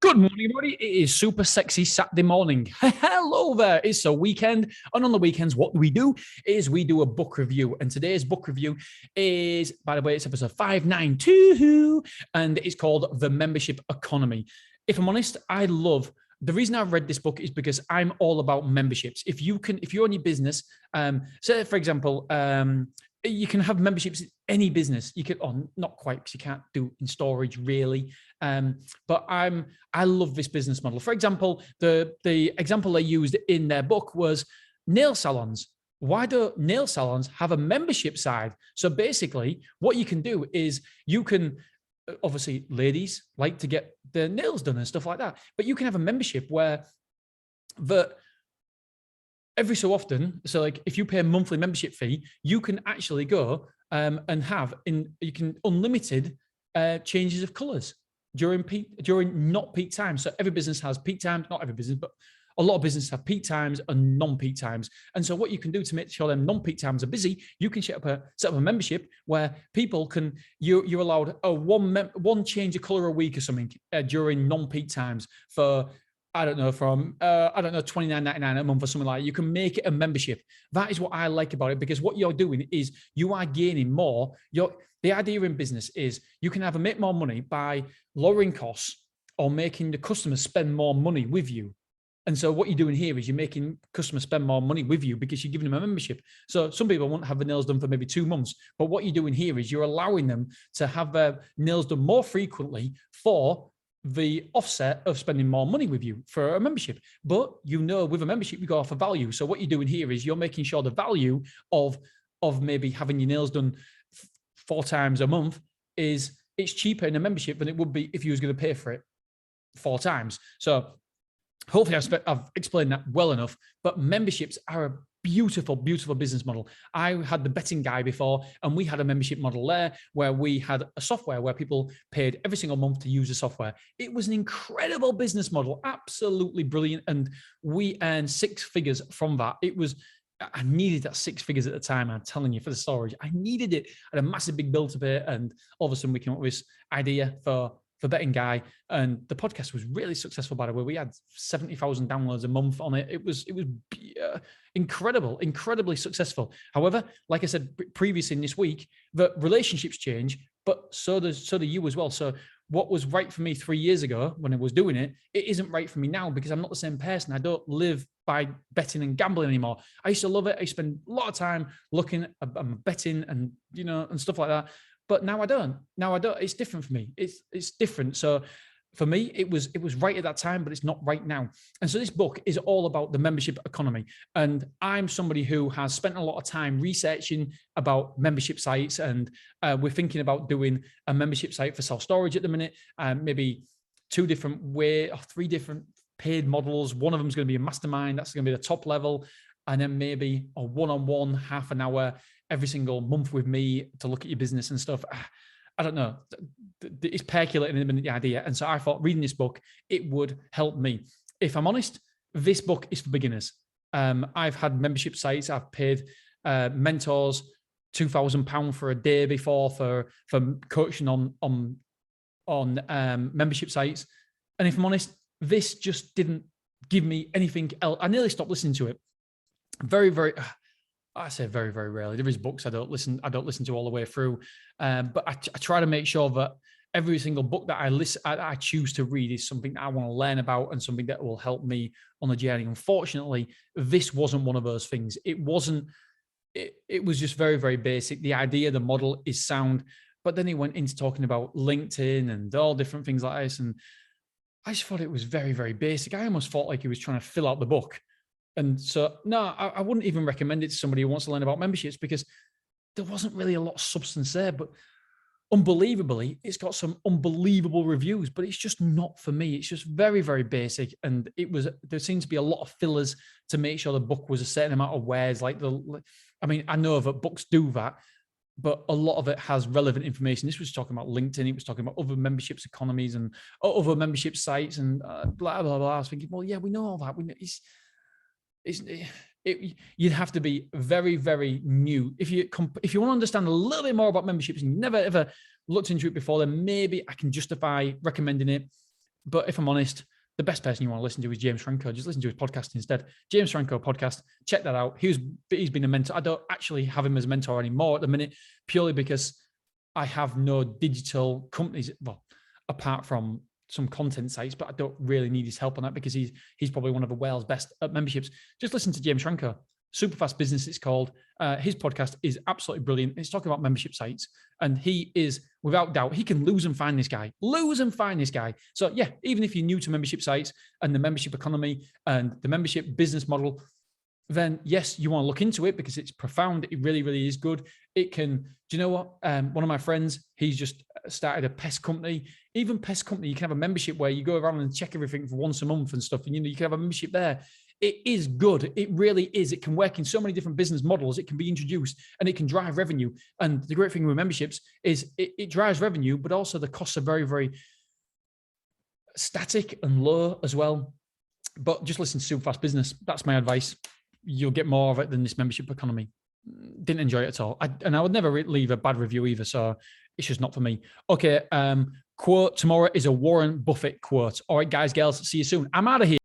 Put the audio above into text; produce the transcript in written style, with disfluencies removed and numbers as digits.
Good morning, everybody. It is super sexy Saturday morning. Hello there. It's a weekend. And on the weekends, what we do is we do a book review. And today's book review is, by the way, it's episode 592. And it's called The Membership Economy. If I'm honest, the reason I've read this book is because I'm all about memberships. If you own your business, say, for example, you can have memberships in any business. You could, not quite, because you can't do in storage really. But I love this business model. For example, the example they used in their book was nail salons. Why do nail salons have a membership side? So basically, what you can do is you can, obviously, ladies like to get their nails done and stuff like that, but you can have a membership where every so often, so like if you pay a monthly membership fee, you can actually go and have unlimited changes of colors during not peak times. So every business has peak times, not every business, but a lot of businesses have peak times and non-peak times. And so what you can do to make sure them non-peak times are busy, you can set up a membership where people you're allowed one change of color a week or something during non-peak times for, from $29.99 a month or something like that. You can make it a membership. That is what I like about it, because what you're doing is you are gaining more. The idea in business is you can either make more money by lowering costs or making the customers spend more money with you. And so what you're doing here is you're making customers spend more money with you because you're giving them a membership. So some people won't have the nails done for maybe 2 months, but what you're doing here is you're allowing them to have their nails done more frequently for the offset of spending more money with you for a membership. But with a membership, you go off a value. So what you're doing here is you're making sure the value of maybe having your nails done 4 times a month it's cheaper in a membership than it would be if you was going to pay for it 4 times. So hopefully I've explained that well enough, but memberships are a beautiful, beautiful business model. I had the betting guy before, and we had a membership model there where we had a software where people paid every single month to use the software. It was an incredible business model, absolutely brilliant. And we earned 6 figures from that. I needed that 6 figures at the time. I'm telling you, for the storage, I needed it. I had a massive big bill to pay. And all of a sudden we came up with this idea for betting guy, and the podcast was really successful. By the way, we had 70,000 downloads a month on it. It was incredibly successful. However, like I said previously in this week, the relationships change, but so do you as well. So what was right for me 3 years ago when I was doing it, it isn't right for me now, because I'm not the same person. I don't live by betting and gambling anymore. I used to love it. I spend a lot of time looking at betting and and stuff like that. But now I don't. It's different for me. It's different. So for me, it was right at that time, but it's not right now. And so this book is all about the membership economy. And I'm somebody who has spent a lot of time researching about membership sites, and we're thinking about doing a membership site for self-storage at the minute. Maybe 3 different paid models. One of them is going to be a mastermind. That's going to be the top level. And then maybe a one-on-one half an hour every single month with me to look at your business and stuff. I don't know. It's percolating in the idea. And so I thought reading this book, it would help me. If I'm honest, this book is for beginners. I've had membership sites. I've paid mentors £2,000 for a day before for coaching on membership sites. And if I'm honest, this just didn't give me anything else. I nearly stopped listening to it. I say very, very rarely. There is books I don't listen to all the way through, but I try to make sure that every single book that I choose to read is something that I want to learn about and something that will help me on the journey. Unfortunately, this wasn't one of those things. It wasn't. It was just very, very basic. The idea, the model is sound, but then he went into talking about LinkedIn and all different things like this, and I just thought it was very, very basic. I almost felt like he was trying to fill out the book. And so, no, I wouldn't even recommend it to somebody who wants to learn about memberships, because there wasn't really a lot of substance there. But unbelievably, it's got some unbelievable reviews, but it's just not for me. It's just very, very basic. And there seems to be a lot of fillers to make sure the book was a certain amount of words. I know that books do that, but a lot of it has relevant information. This was talking about LinkedIn. It was talking about other memberships economies and other membership sites and blah, blah, blah. I was thinking, well, yeah, we know all that. You'd have to be very, very new. If you want to understand a little bit more about memberships and you've never ever looked into it before, then maybe I can justify recommending it. But if I'm honest, the best person you want to listen to is James Franco. Just listen to his podcast instead. James Franco podcast. Check that out. He's been a mentor. I don't actually have him as a mentor anymore at the minute, purely because I have no digital companies, well, apart from some content sites, but I don't really need his help on that because he's probably one of the world's best at memberships. Just listen to James Franco. Superfast Business, it's called. His podcast is absolutely brilliant. It's talking about membership sites, and he is, without doubt, he can lose and find this guy. So yeah, even if you're new to membership sites and the membership economy and the membership business model, then yes, you want to look into it because it's profound. It really, really is good. It can, do you know what? One of my friends, he's just started a pest company. Even pest company, you can have a membership where you go around and check everything for once a month and stuff. And, you can have a membership there. It is good. It really is. It can work in so many different business models. It can be introduced and it can drive revenue. And the great thing with memberships is it drives revenue, but also the costs are very, very static and low as well. But just listen to Superfast Business. That's my advice. You'll get more of it than this membership economy. Didn't enjoy it at all. And I would never leave a bad review either. So it's just not for me. Okay. Quote tomorrow is a Warren Buffett quote. All right, guys, girls, see you soon. I'm out of here.